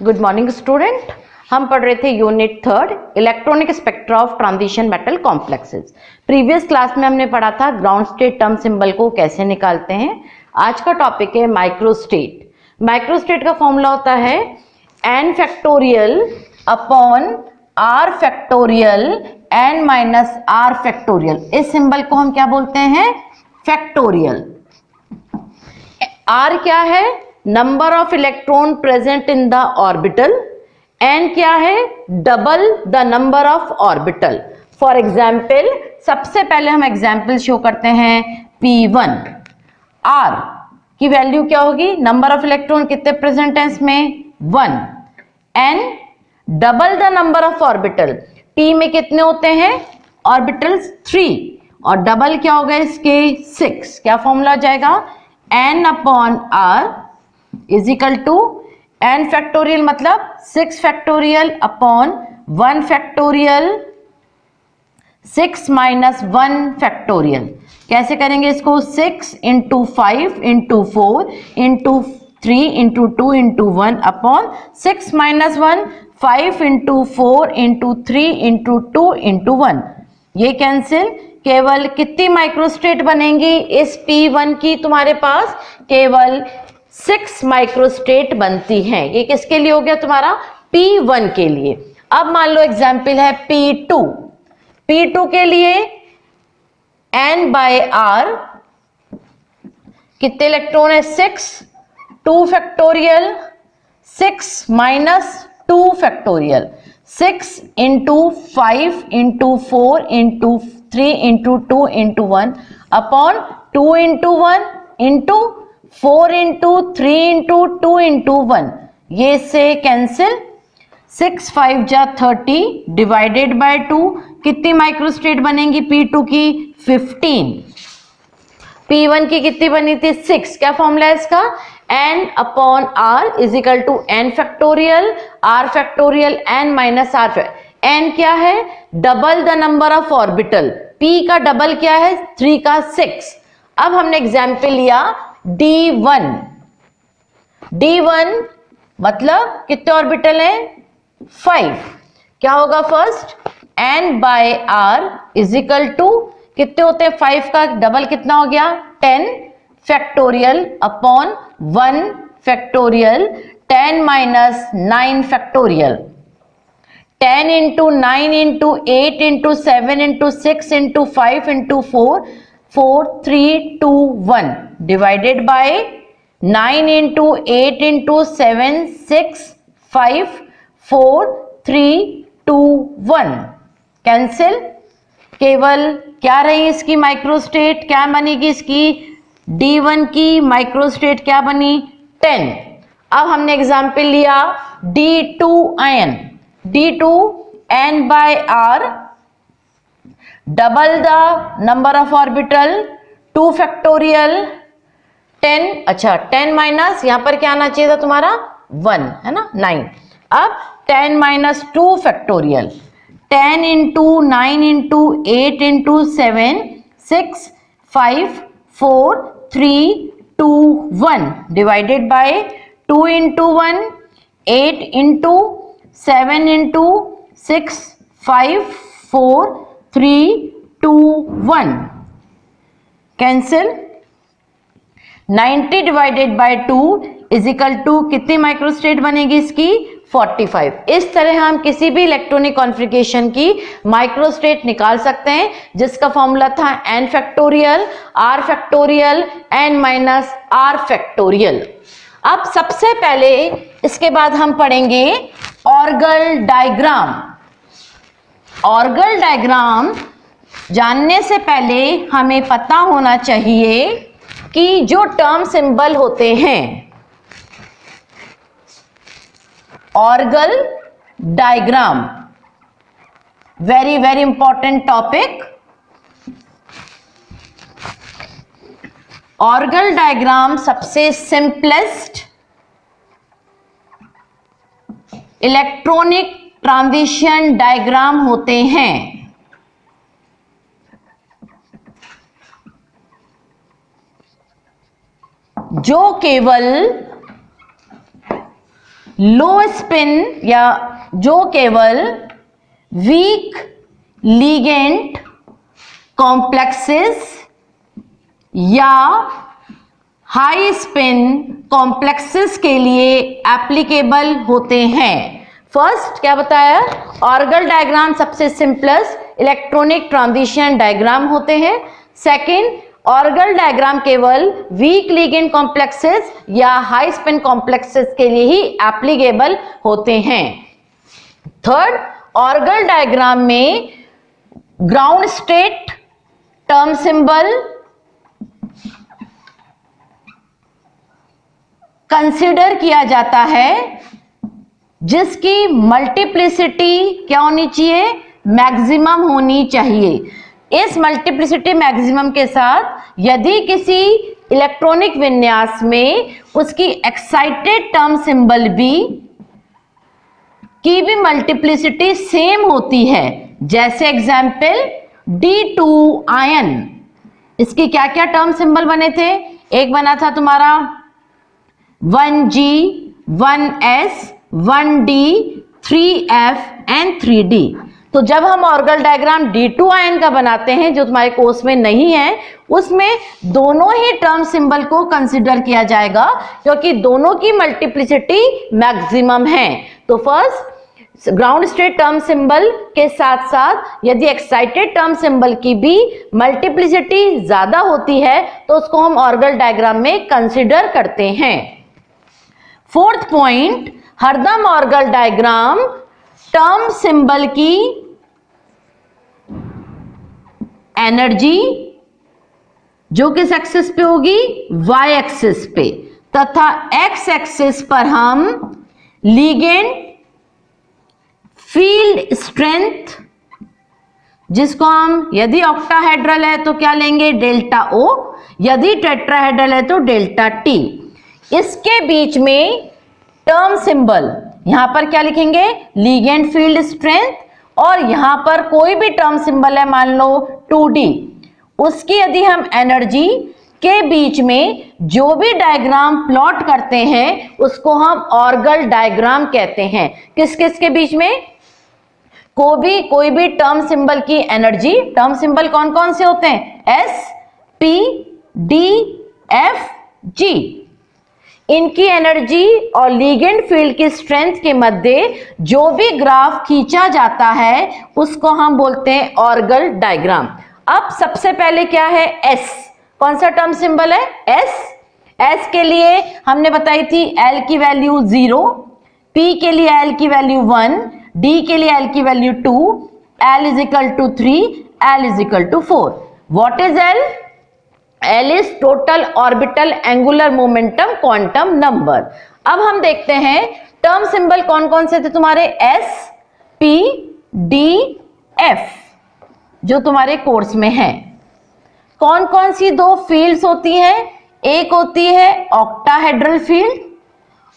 Good morning student. हम पढ़ रहे थे unit third electronic spectra of transition metal complexes. Previous class में हमने पढ़ा था ग्राउंड स्टेट टर्म सिंबल को कैसे निकालते हैं। आज का टॉपिक है माइक्रोस्टेट। माइक्रोस्टेट का फॉर्मूला होता है n factorial upon r factorial n minus r factorial. इस सिंबल को हम क्या बोलते हैं? फैक्टोरियल। r क्या है? Number of electron present in the orbital. n क्या है? Double the number of orbital. For example, सबसे पहले हम एग्जाम्पल शो करते हैं p1। r की वैल्यू क्या होगी? नंबर ऑफ इलेक्ट्रॉन कितने प्रेजेंट है इसमें? 1। n double the number of orbital. p में कितने होते हैं ऑर्बिटल्स? 3 और डबल क्या होगा इसके? 6। क्या फॉर्मूला आ जाएगा? n upon r is equal to n factorial मतलब 6 factorial upon 1 factorial 6 minus 1 factorial. कैसे करेंगे इसको? 6 into 5 into 4 into 3 into 2 into 1 upon 6 minus 1 5 into 4 into 3 into 2 into 1। ये कैंसिल। केवल कितनी माइक्रोस्टेट बनेंगी इस P1 की? तुम्हारे पास केवल 6 माइक्रोस्टेट बनती हैं। ये किसके लिए हो गया? तुम्हारा P1 के लिए। अब मान लो एग्जाम्पल है P2। P2 के लिए n बाय r कितने इलेक्ट्रॉन है? 6। 2 factorial 6 minus 2 factorial 6 into 5 into 4 into 3 into 2 into 1 upon 2 into 1 into 4 into 3 into 2 into 1। ये से कैंसिल। 6 5 जा 30 डिवाइडेड बाय 2। कितनी माइक्रोस्टेट बनेंगी P2 की? 15। P1 की कितनी बनी थी? 6। क्या फॉर्मूला है इसका? n upon r is equal to n factorial r factorial n minus r। n क्या है? Double the number of orbital. p का डबल क्या है? 3 का 6। अब हमने एग्जाम्पल लिया D1। D1 मतलब कितने ऑर्बिटल हैं? 5। क्या होगा first? n by r is equal to कितने होते हैं? 5 का डबल कितना हो गया? 10 factorial upon 1 factorial 10 minus 9 factorial. 10 into 9 into 8 into 7 into 6 into 5 into 4 4 3 2 1 divided bye 9 into 8 into 7 6 5 4 3 2 1 cancel. केवल क्या रही इसकी माइक्रोस्टेट? क्या बनेगी इसकी? D1 की माइक्रोस्टेट क्या बनी? 10। अब हमने एग्जाम्पल लिया D2n। D2 n by r double the number of orbital 2 factorial 10। अच्छा 10 माइनस यहां पर क्या आना चाहिए था तुम्हारा? 1 है ना, 9। अब 10 minus 2 factorial 10 into 9 into 8 into 7 6 5 4 3 2 1 divided by 2 into 1 8 into 7 into 6 5 4 3 2 1 cancel. 90 divided by 2 is equal to कितनी माइक्रोस्टेट बनेगी इसकी? 45। इस तरह हम किसी भी इलेक्ट्रॉनिक कॉन्फ़िगरेशन की माइक्रोस्टेट निकाल सकते हैं, जिसका फॉर्मूला था n factorial r factorial n minus r factorial. अब सबसे पहले इसके बाद हम पढ़ेंगे ऑर्गल डायग्राम। ऑर्गल डायग्राम जानने से पहले हमें पता होना चाहिए कि जो टर्म सिंबल होते हैं Orgel diagram, very very important topic. Orgel diagram सबसे सिंपलेस्ट इलेक्ट्रॉनिक ट्रांजिशन डायग्राम होते हैं। जो केवल लो स्पिन या जो केवल वीक लिगेंड कॉम्प्लेक्सेस या हाई स्पिन कॉम्प्लेक्सेस के लिए एप्लीकेबल होते हैं। फर्स्ट क्या बताया, ऑर्गल डायग्राम सबसे सिंपलेस्ट इलेक्ट्रॉनिक ट्रांजिशन डायग्राम होते हैं। सेकंड, ऑर्गल डायग्राम केवल वीक लिगेंड कॉम्प्लेक्सेस या हाई स्पिन कॉम्प्लेक्सेस के लिए ही एप्लीकेबल होते हैं। थर्ड, ऑर्गल डायग्राम में ground state term symbol consider किया जाता है जिसकी मल्टीप्लिसिटी क्या होनी चाहिए, मैक्सिमम होनी चाहिए। इस मल्टीप्लिसिटी मैक्सिमम के साथ यदि किसी इलेक्ट्रॉनिक विन्यास में उसकी एक्साइटेड टर्म सिंबल की भी मल्टीप्लिसिटी सेम होती है, जैसे एग्जाम्पल D2 आयन, इसकी क्या क्या टर्म सिंबल बने थे, एक बना था तुम्हारा 1G 1S 1D 3F and 3D। तो जब हम ऑर्गल डायग्राम D2 आयन का बनाते हैं जो तुम्हारे कोर्स में नहीं है, उसमें दोनों ही टर्म सिंबल को कंसिडर किया जाएगा क्योंकि दोनों की मल्टीप्लिसिटी मैक्सिमम है। तो first ground state term symbol के साथ साथ यदि एक्साइटेड टर्म सिंबल की भी मल्टीप्लिसिटी ज्यादा होती है तो उसको हम ऑर्गल डायग्राम में कंसिडर करते हैं। फोर्थ पॉइंट, हरदम ऑर्गल डायग्राम टर्म सिंबल की एनर्जी जो किस एक्सिस पे होगी, वाई एक्सिस पे, तथा एक्स एक्सिस पर हम लिगेंड फील्ड स्ट्रेंथ, जिसको हम यदि ऑक्टाहेड्रल है तो क्या लेंगे, डेल्टा ओ, यदि टेट्राहेड्रल है तो डेल्टा टी। इसके बीच में टर्म सिंबल, यहां पर क्या लिखेंगे, लिगेंड फील्ड स्ट्रेंथ, और यहां पर कोई भी टर्म सिंबल है मान लो 2D, उसकी यदि हम एनर्जी के बीच में जो भी डायग्राम प्लॉट करते हैं उसको हम ऑर्गल डायग्राम कहते हैं। किस किस के बीच में, कोई भी टर्म सिंबल की एनर्जी, टर्म सिंबल कौन कौन से होते हैं, S P D F G, इनकी एनर्जी और लिगेंड फील्ड की स्ट्रेंथ के मध्य जो भी ग्राफ खींचा जाता है उसको हम बोलते हैं ऑर्गल डायग्राम। अब सबसे पहले क्या है, S, कौन सा टर्म सिंबल है, S के लिए हमने बताई थी L की वैल्यू 0, P के लिए L की वैल्यू 1, D के लिए L की value 2, L is equal to 3, L is equal to 4। What is L? L is total orbital angular momentum quantum number. अब हम देखते हैं टर्म सिंबल कौन कौन से थे तुम्हारे, S P D F जो तुम्हारे कोर्स में है। कौन कौन सी दो फील्ड्स होती हैं, एक होती है ऑक्टाहेड्रल फील्ड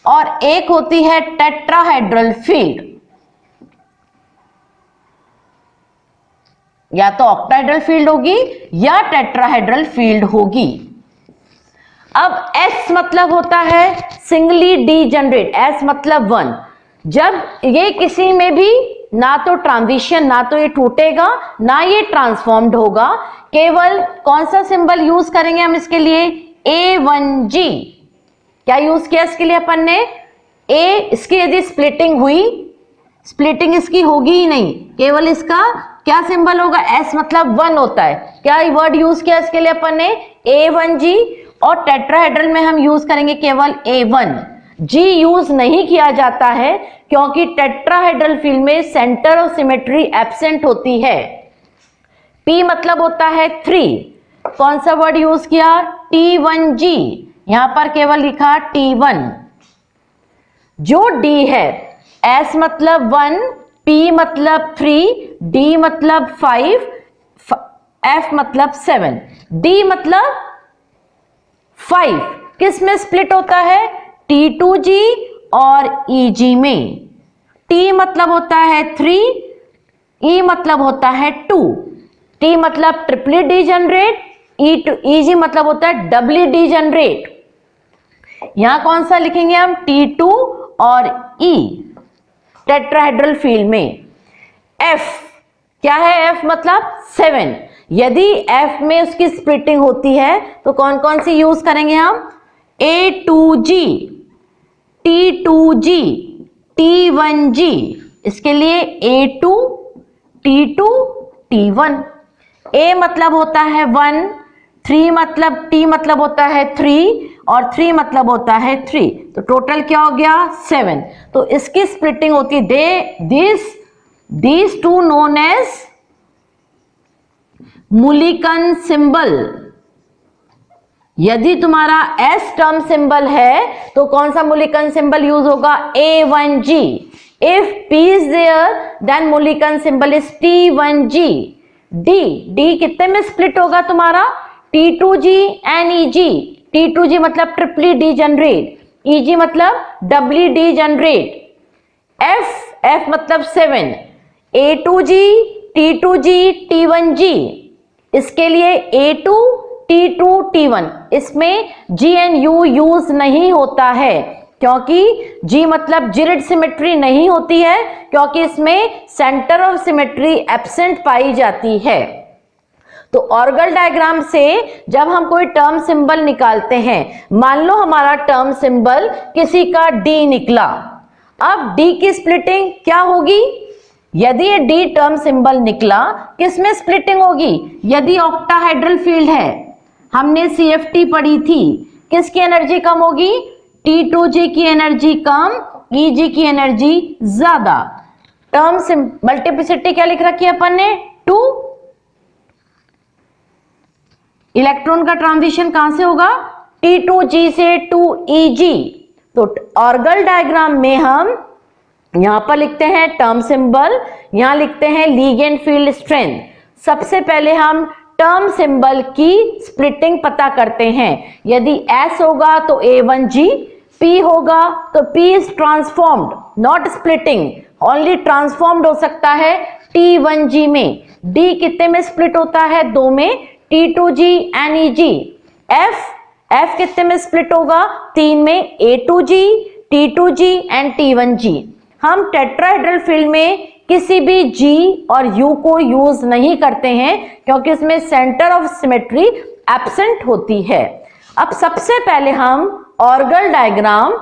और एक होती है टेट्राहेड्रल फील्ड। या तो ऑक्टाहेड्रल फील्ड होगी या टेट्राहेड्रल फील्ड होगी। अब S मतलब होता है सिंगली डीजनरेट, S मतलब 1। जब ये किसी में भी ना तो ट्रांजिशन, ना तो ये टूटेगा ना ये ट्रांसफॉर्म्ड होगा, केवल कौन सा सिंबल यूज करेंगे हम इसके लिए, A1G। क्या यूज किया इसके लिए अपन ने, A, इसकी यदि स्प्लिटिंग हुई, स्प्लिटिंग इसकी होगी ही नहीं, केवल इसका क्या सिंबल होगा, S मतलब 1 होता है। क्या वर्ड यूज किया इसके लिए अपन ने, A1G, और टेट्राहेड्रल में हम यूज करेंगे केवल A1। G यूज नहीं किया जाता है क्योंकि टेट्राहेड्रल फील्ड में सेंटर ऑफ सिमेट्री एब्सेंट होती है। P मतलब होता है 3, कौन सा वर्ड यूज किया, T1G, यहां पर केवल लिखा T1। जो D है, S मतलब 1, P मतलब 3, D मतलब 5, F मतलब 7, D मतलब 5, किस में स्प्लिट होता है, T2G और EG में। T मतलब होता है 3, E मतलब होता है 2, T मतलब ट्रिपली डीजनरेट, EG मतलब होता है डबली डीजनरेट। यहां कौन सा लिखेंगे हम, T2 और E टेट्राहेड्रल फील्ड में। F क्या है? F मतलब 7। यदि F में उसकी स्प्लिटिंग होती है तो कौन कौन सी यूज करेंगे हम? A2G, T2G, T1G। इसके लिए A2, T2, T1। A मतलब होता है 1, 3 मतलब T मतलब होता है 3 और 3 मतलब होता है 3, तो टोटल क्या हो गया? 7। तो इसकी स्प्लिटिंग होती है these two known as Mulliken symbol. यदि तुम्हारा S टर्म सिंबल है तो कौन सा मुलिकन सिंबल यूज होगा? A1G। If P is there then Mulliken symbol is T1G। D कितने में स्प्लिट होगा तुम्हारा? T2G and EG। T2G मतलब ट्रिपली डी जनरेट, EG मतलब डबली डी जनरेट। F मतलब 7, A2G, T2G, T1G। इसके लिए A2, T2, T1। इसमें G and U यूज नहीं होता है क्योंकि G मतलब जिरिड सिमेट्री नहीं होती है, क्योंकि इसमें सेंटर ऑफ सिमेट्री एब्सेंट पाई जाती है। तो ऑर्गल डायग्राम से जब हम कोई टर्म सिंबल निकालते हैं, मान लो हमारा टर्म सिंबल किसी का D निकला, अब D की स्प्लिटिंग क्या होगी? यदि ये D टर्म सिंबल निकला, किसमें स्प्लिटिंग होगी? यदि ऑक्टाहेड्रल फील्ड है, हमने CFT पढ़ी थी, किसकी एनर्जी कम होगी? T2G की एनर्जी कम, EG की एनर्जी ज्यादा। टर्म मल्टीप्लिसिटी क्या लिख रखी है अपन ने? 2। इलेक्ट्रॉन का ट्रांजिशन कहां से होगा? T2G से 2EG। तो ऑर्गल डायग्राम में हम यहां पर लिखते हैं टर्म सिंबल, यहां लिखते हैं लीगेंड फील्ड स्ट्रेंथ। सबसे पहले हम टर्म सिंबल की स्प्लिटिंग पता करते हैं। यदि S होगा तो A1G, P होगा तो P is transformed, not splitting, only transformed हो सकता है T1G में। D कितने में स्प्लिट होता है? 2 में, T2G and EG। F कितने में स्प्लिट होगा? 3 में, A2G, T2G and T1G। हम टेट्राहेड्रल फील्ड में किसी भी G और U को यूज नहीं करते हैं क्योंकि इसमें सेंटर ऑफ सिमेट्री एब्सेंट होती है। अब सबसे पहले हम ऑर्गल डायग्राम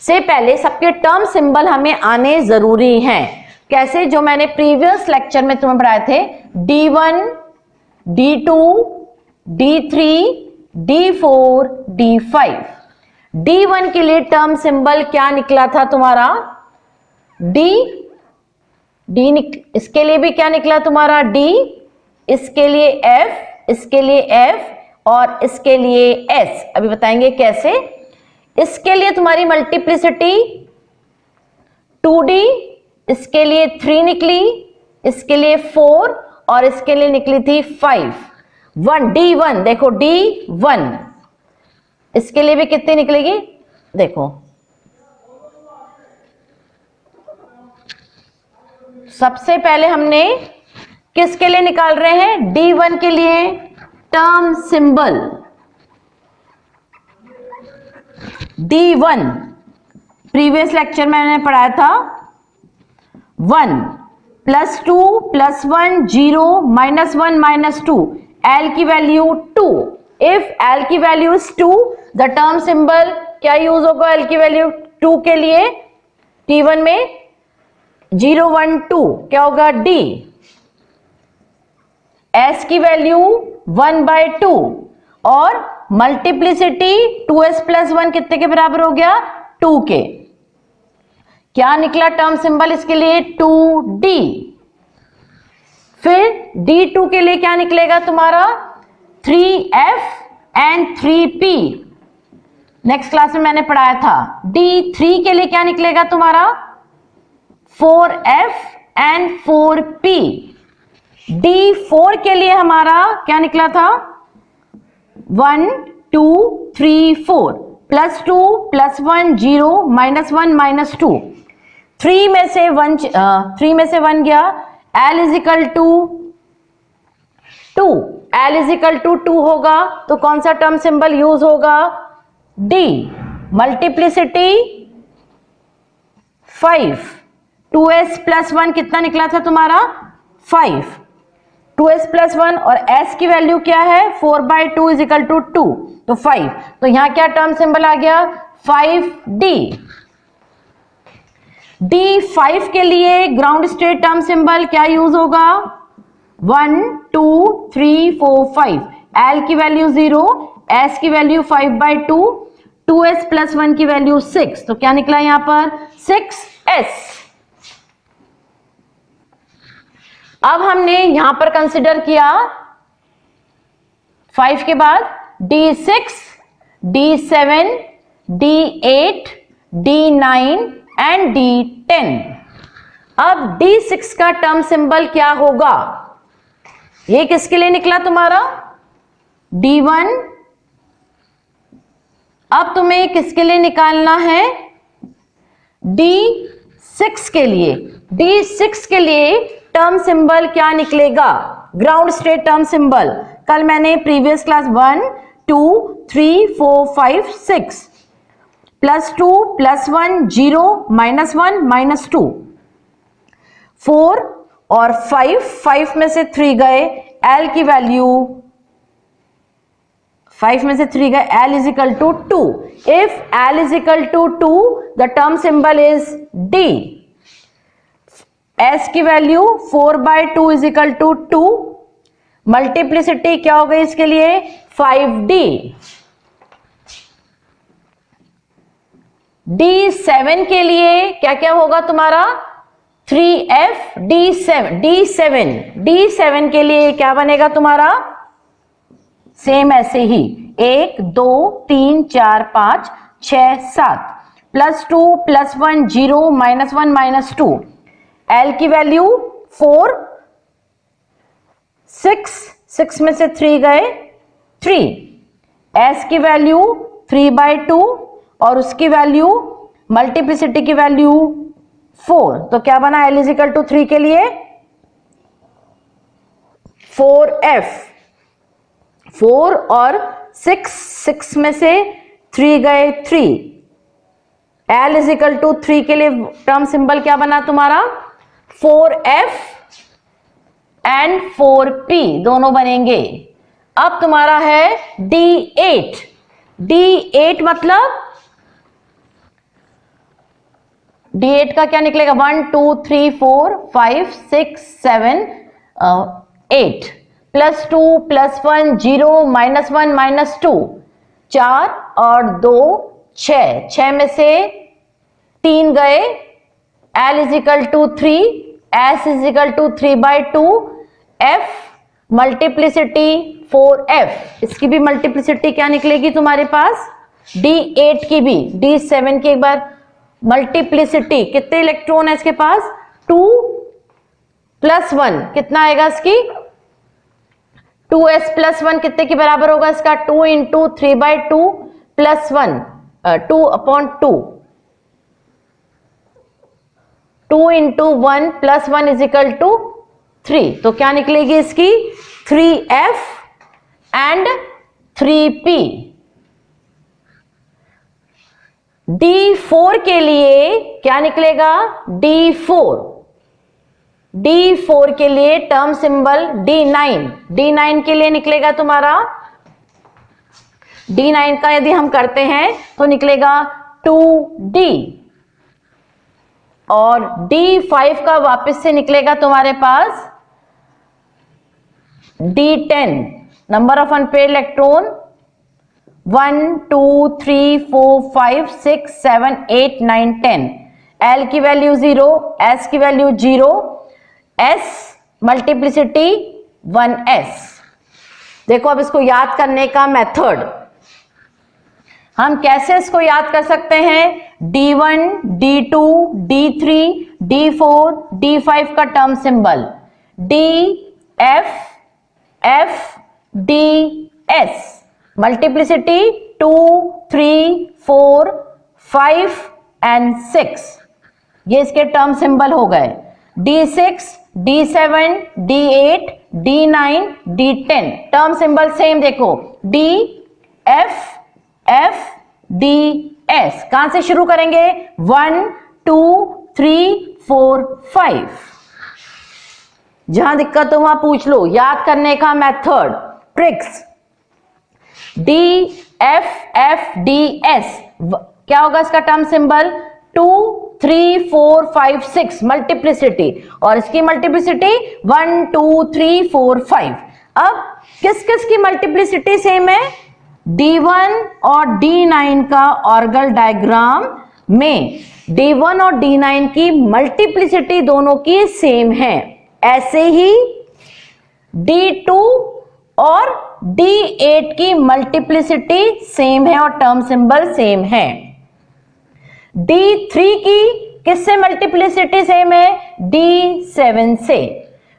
से पहले सबके टर्म सिंबल हमें आने जरूरी हैं। कैसे? जो मैंने प्रीवियस लेक्चर में तुम्हें पढ़ाए थे, D1, D2, D3, D4, D5। D1 के लिए टर्म सिंबल क्या निकला था तुम्हारा? इसके लिए भी क्या निकला तुम्हारा? D। इसके लिए F, इसके लिए F और इसके लिए S। अभी बताएंगे कैसे। इसके लिए तुम्हारी मल्टीप्लिसिटी 2D, इसके लिए 3 निकली, इसके लिए 4 और इसके लिए निकली थी 5। D1 देखो, D1 इसके लिए भी कितनी निकलेगी? देखो, सबसे पहले हमने किसके लिए निकाल रहे हैं? D1 के लिए term symbol D1 previous lecture में मैंने पढ़ाया था 1 +2 +1 0 -1 -2, L की वैल्यू 2। इफ L की value is 2, the term symbol क्या यूज होगा L की वैल्यू 2 के लिए? T1 में 0 1 2 क्या होगा? D। S की वैल्यू 1/2 और मल्टीप्लिसिटी 2S + 1 कितने के बराबर हो गया? 2 के। क्या निकला टर्म सिंबल इसके लिए? 2D। फिर D2 के लिए क्या निकलेगा तुम्हारा? 3F and 3P। Next class में मैंने पढ़ाया था। D3 के लिए क्या निकलेगा तुम्हारा? 4F and 4P। D4 के लिए हमारा क्या निकला था? 1 2 3 4 +2 +1 0 -1 -2। 3 में से 1 गया। L = 2। L = 2 होगा तो कौन सा टर्म सिंबल यूज होगा? D। मल्टीप्लिसिटी 5, 2s प्लस 1 कितना निकला था तुम्हारा 5, 2s प्लस 1 और s की वैल्यू क्या है 4/2 इज इक्वल टू 2, तो 5, तो यहां क्या टर्म सिंबल आ गया 5d। D5 के लिए ग्राउंड स्टेट टर्म सिंबल क्या यूज होगा 1 2 3 4 5, L की वैल्यू 0, S की वैल्यू 5/2, 2s प्लस 1 की वैल्यू 6, तो क्या निकला यहां पर 6s। अब हमने यहां पर कंसिडर किया 5 के बाद D6, D7, D8, D9 and D10। अब D6 का टर्म सिंबल क्या होगा, ये किसके लिए निकला तुम्हारा D1। अब तुम्हें किसके लिए निकालना है D6 के लिए। D6 के लिए टर्म सिंबल क्या निकलेगा ग्राउंड स्टेट टर्म सिंबल। कल मैंने प्रीवियस क्लास 1 2 3 4 5 6 +2 +1 0 -1 -2 4 और 5 में से 3 गए, L की वैल्यू 5 में से 3 गए, L is equal to 2। If L is equal to 2 the term symbol is D। S की वैल्यू 4/2 इज इक्वल टू 2, मल्टीप्लिसिटी क्या हो गई इसके लिए 5D। D7 के लिए क्या क्या होगा तुम्हारा 3F D7 के लिए क्या बनेगा तुम्हारा सेम ऐसे ही 1 2 3 4 5 6 7 +2 +1 0 -1 -2, L की वैल्यू 4, 6 में से 3 गए 3, S की वैल्यू 3/2 और उसकी वैल्यू मल्टीप्लिसिटी की वैल्यू 4, तो क्या बना L इज इक्वल टू 3 के लिए 4F। 4 और 6 में से 3 गए 3, L इज इक्वल टू 3 के लिए टर्म सिंबल क्या बना तुम्हारा 4F एंड 4P दोनों बनेंगे। अब तुम्हारा है D8 मतलब D8 का क्या निकलेगा 1 2 3 4 5 6 7 8 +2 +1 0 -1 -2 4 और 2 6 में से 3 गए, L is equal to 3, S is equal to 3/2, F multiplicity 4F, इसकी भी मल्टीप्लिसिटी क्या निकलेगी तुम्हारे पास D8 की भी D7 की एक बार मल्टीप्लिसिटी कितने इलेक्ट्रॉन है इसके पास 2 + 1 कितना आएगा इसकी 2s + 1 कितने के बराबर होगा इसका 2 × 3/2 + 1 2/2 2 × 1 + 1 इज इक्वल टू 3, तो क्या निकलेगी इसकी 3F एंड 3P। D4 के लिए क्या निकलेगा D4 के लिए टर्म सिंबल D9 के लिए निकलेगा तुम्हारा D9 का यदि हम करते हैं तो निकलेगा 2D और D5 का वापस से निकलेगा तुम्हारे पास D10 number of unpaired electron 1 2 3 4 5 6 7 8 9 10, L की वैल्यू 0, S की वैल्यू 0, S मल्टीप्लिसिटी 1s। देखो अब इसको याद करने का मेथड हम कैसे इसको याद कर सकते हैं D1 D2 D3 D4 D5 का term symbol DF F DS multiplicity 2 3 4 5 and 6, ये इसके टर्म सिंबल हो गए D6 D7 D8 D9 D10 term symbol same देखो D F F D S। कहां से शुरू करेंगे 1 2 3 4 5। जहां दिक्कत हो वहां पूछ लो। याद करने का method, tricks. D F F D S क्या होगा इसका टर्म सिंबल? 2 3 4 5 6 मल्टीप्लिसिटी, और इसकी मल्टीप्लिसिटी 1 2 3 4 5। अब किस किस की मल्टीप्लिसिटी सेम है? D1 और D9 का ऑर्गल डायग्राम में D1 और D9 की मल्टीप्लिसिटी दोनों की सेम है। ऐसे ही D2 और D8 की मल्टीप्लिसिटी सेम है और टर्म सिंबल सेम है। D3 की किससे मल्टीप्लिसिटी सेम है? D7 से।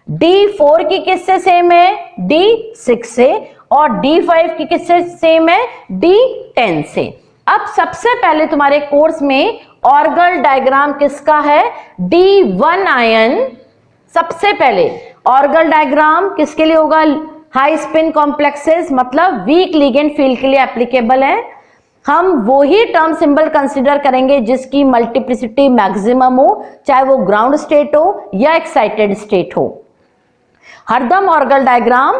D4 की किससे सेम है? D6 से। और D5 की किससे सेम है? D10 से। अब सबसे पहले तुम्हारे कोर्स में ऑर्गल डायग्राम किसका है? D1 ion. सबसे पहले ऑर्गल डायग्राम किसके लिए होगा? हाई स्पिन कॉम्प्लेक्सेस, मतलब वीक लिगेंड फील्ड के लिए एप्लीकेबल है। हम वो ही टर्म सिंबल कंसीडर करेंगे जिसकी मल्टीप्लिसिटी मैक्सिमम हो, चाहे वो ग्राउंड स्टेट हो या एक्साइटेड स्टेट हो। हरदम Orgel diagram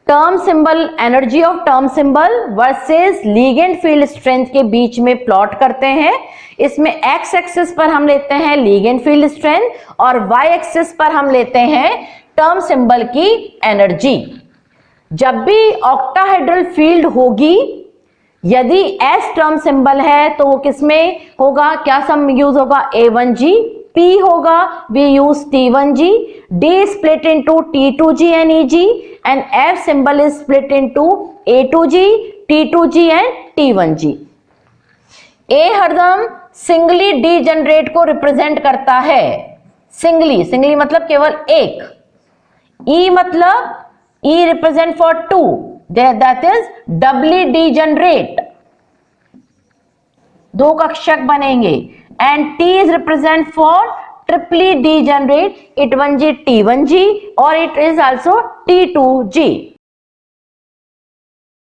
term symbol, energy of term symbol versus ligand field strength के बीच में प्लॉट करते हैं। इसमें एक्स एक्सिस पर हम लेते हैं लिगेंड फील्ड स्ट्रेंथ और वाई एक्सिस पर हम लेते हैं टर्म सिंबल की एनर्जी। जब भी ऑक्टाहेड्रल फील्ड होगी, यदि एस टर्म सिंबल है तो वो किसमें होगा? क्या सम यूज होगा? A1G। P होगा, we use T1G। D is split into T2G and EG, and F symbol is split into A2G, T2G and T1G। A हरदम सिंगली डी जनरेट को रिप्रेजेंट करता है। सिंगली, सिंगली मतलब केवल एक। E मतलब E represent for 2, that is doubly degenerate, दो कक्षक बनेंगे। And T is represent for triply degenerate, it 1G T1G और it is also T2G।